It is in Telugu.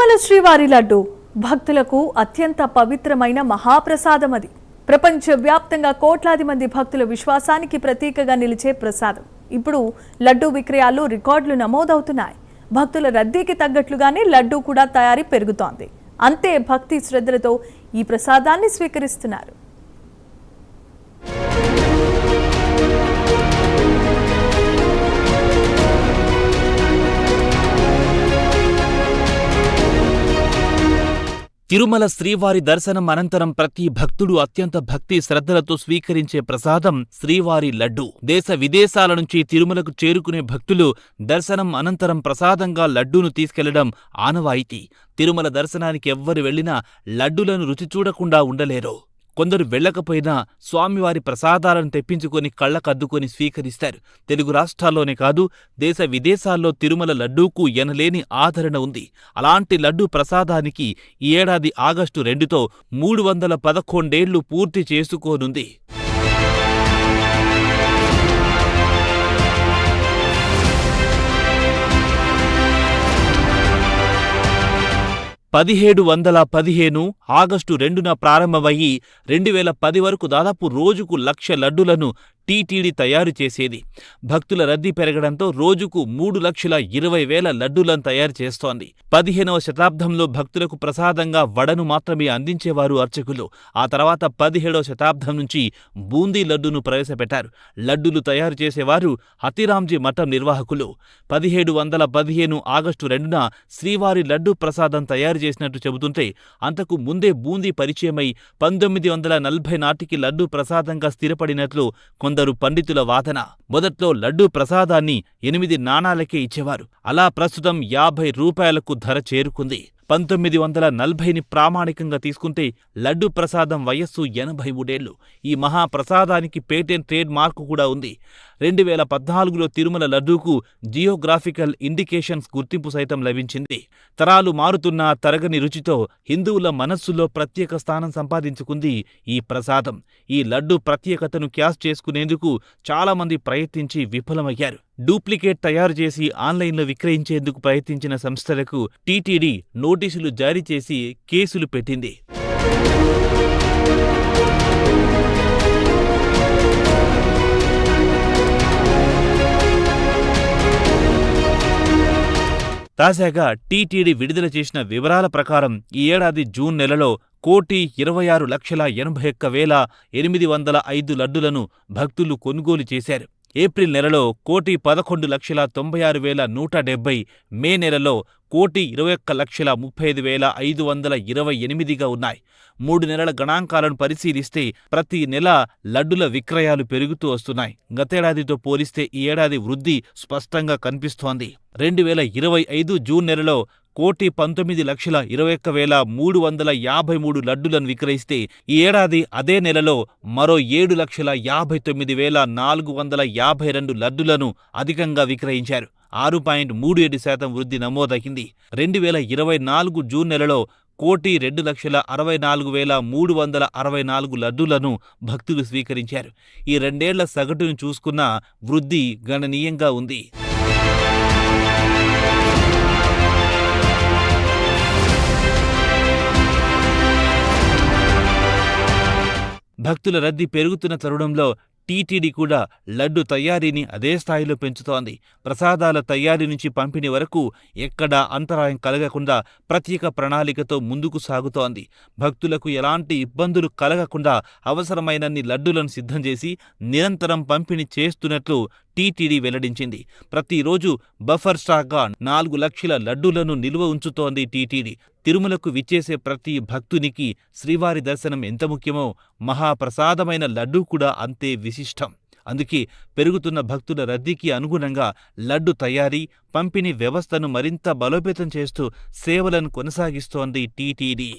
తిరుమల శ్రీవారి లడ్డు భక్తులకు అత్యంత పవిత్రమైన మహాప్రసాదం. అది ప్రపంచవ్యాప్తంగా కోట్లాది మంది భక్తుల విశ్వాసానికి ప్రతీకగా నిలిచే ప్రసాదం. ఇప్పుడు లడ్డు విక్రయాలు రికార్డులు నమోదవుతున్నాయి. భక్తుల రద్దీకి తగ్గట్లుగానే లడ్డు కూడా తయారీ పెరుగుతోంది. అంతే భక్తి శ్రద్ధలతో ఈ ప్రసాదాన్ని స్వీకరిస్తున్నారు. తిరుమల శ్రీవారి దర్శనం అనంతరం ప్రతి భక్తుడు అత్యంత భక్తి శ్రద్ధలతో స్వీకరించే ప్రసాదం శ్రీవారి లడ్డు. దేశ విదేశాల నుంచి తిరుమలకు చేరుకునే భక్తులు దర్శనం అనంతరం ప్రసాదంగా లడ్డూను తీసుకెళ్లడం ఆనవాయితీ. తిరుమల దర్శనానికి ఎవ్వరు వెళ్లినా లడ్డులను రుచి చూడకుండా ఉండలేరు. కొందరు వెళ్లకపోయినా స్వామివారి ప్రసాదాలను తెప్పించుకొని కళ్లకద్దుకొని స్వీకరిస్తారు. తెలుగు రాష్ట్రాల్లోనే కాదు, దేశ విదేశాల్లో తిరుమల లడ్డూకు ఎనలేని ఆదరణ ఉంది. అలాంటి లడ్డూ ప్రసాదానికి ఈ ఏడాది ఆగస్టు 2తో 311 పూర్తి చేసుకోనుంది. ఆగస్టు 2న ప్రారంభమయ్యి 2010 వరకు దాదాపు రోజుకు 1,00,000 లడ్డులను టీటీడీ తయారు చేసేది. భక్తుల రద్దీ పెరగడంతో రోజుకు 3,20,000 లడ్డూలను తయారు చేస్తోంది. 15వ శతాబ్దంలో భక్తులకు ప్రసాదంగా వడను మాత్రమే అందించేవారు అర్చకులు. ఆ తర్వాత 17వ శతాబ్దం నుంచి బూందీ లడ్డూను ప్రవేశపెట్టారు. లడ్డూలు తయారు చేసేవారు హతిరాంజీ మఠం నిర్వాహకులు. 1715 ఆగస్టు 2న శ్రీవారి లడ్డూ ప్రసాదం తయారు చేసినట్టు చెబుతుంటే, అంతకు ముందే బూందీ పరిచయమై 1940 నాటికి లడ్డూ ప్రసాదంగా స్థిరపడినట్లు కొందరు పండితుల వాదన. మొదట్లో లడ్డూ ప్రసాదాన్ని 8 నాణాలకే ఇచ్చేవారు. అలా ప్రస్తుతం 50 రూపాయలకు ధర చేరుకుంది. 1940ని ప్రామాణికంగా తీసుకుంటే లడ్డూ ప్రసాదం వయస్సు 83 ఈ మహాప్రసాదానికి పేటెంట్ ట్రేడ్ మార్కు కూడా ఉంది. 2014లో తిరుమల లడ్డూకు జియోగ్రాఫికల్ ఇండికేషన్స్ గుర్తింపు సైతం లభించింది. తరాలు మారుతున్న తరగని రుచితో హిందువుల మనస్సులో ప్రత్యేక స్థానం సంపాదించుకుంది ఈ ప్రసాదం. ఈ లడ్డూ ప్రత్యేకతను క్యాష్ చేసుకునేందుకు చాలామంది ప్రయత్నించి విఫలమయ్యారు. డూప్లికేట్ తయారు చేసి ఆన్లైన్లో విక్రయించేందుకు ప్రయత్నించిన సంస్థలకు టీటీడీ నోటీసులు జారీ చేసి కేసులు పెట్టింది. తాజాగా టీటీడీ విడుదల చేసిన వివరాల ప్రకారం ఈ ఏడాది జూన్ నెలలో 1,26,81,805 లడ్డులను భక్తులు కొనుగోలు చేశారు. ఏప్రిల్ నెలలో 1,11,96,170, మే నెలలో 1,21,35,528గా ఉన్నాయి. 3 నెలల గణాంకాలను పరిశీలిస్తే ప్రతి నెల లడ్డుల విక్రయాలు పెరుగుతూ వస్తున్నాయి. గతేడాదితో పోలిస్తే ఈ ఏడాది వృద్ధి స్పష్టంగా కనిపిస్తోంది. 2025 జూన్ నెలలో 1,19,21,353 లడ్డులను విక్రయిస్తే ఈ ఏడాది అదే నెలలో మరో 7,59,452 లడ్డులను అధికంగా విక్రయించారు. 6.37% వృద్ధి నమోదైంది. 2024 జూన్ నెలలో 1,02,64,364 లడ్డులను భక్తులు స్వీకరించారు. ఈ 2 ఏళ్ల సగటును చూసుకున్న వృద్ధి గణనీయంగా ఉంది. భక్తుల రద్దీ పెరుగుతున్న తరుణంలో టీటీడీ కూడా లడ్డు తయారీని అదే స్థాయిలో పెంచుతోంది. ప్రసాదాల తయారీ నుంచి పంపిణీ వరకు ఎక్కడా అంతరాయం కలగకుండా ప్రత్యేక ప్రణాళికతో ముందుకు సాగుతోంది. భక్తులకు ఎలాంటి ఇబ్బందులు కలగకుండా అవసరమైనన్ని లడ్డులను సిద్ధం చేసి నిరంతరం పంపిణీ చేస్తున్నట్లు టీటీడీ వెల్లడించింది. ప్రతిరోజు బఫర్ స్టాక్గా 4 లక్షల లడ్డూలను నిల్వ ఉంచుతోంది టీటీడీ. తిరుమలకు విచ్చేసే ప్రతి భక్తునికి శ్రీవారి దర్శనం ఎంత ముఖ్యమో మహాప్రసాదమైన లడ్డూ కూడా అంతే విశిష్టం. అందుకే పెరుగుతున్న భక్తుల రద్దీకి అనుగుణంగా లడ్డు తయారీ, పంపిణీ వ్యవస్థను మరింత బలోపేతం చేస్తూ సేవలను కొనసాగిస్తోంది టీటీడీ.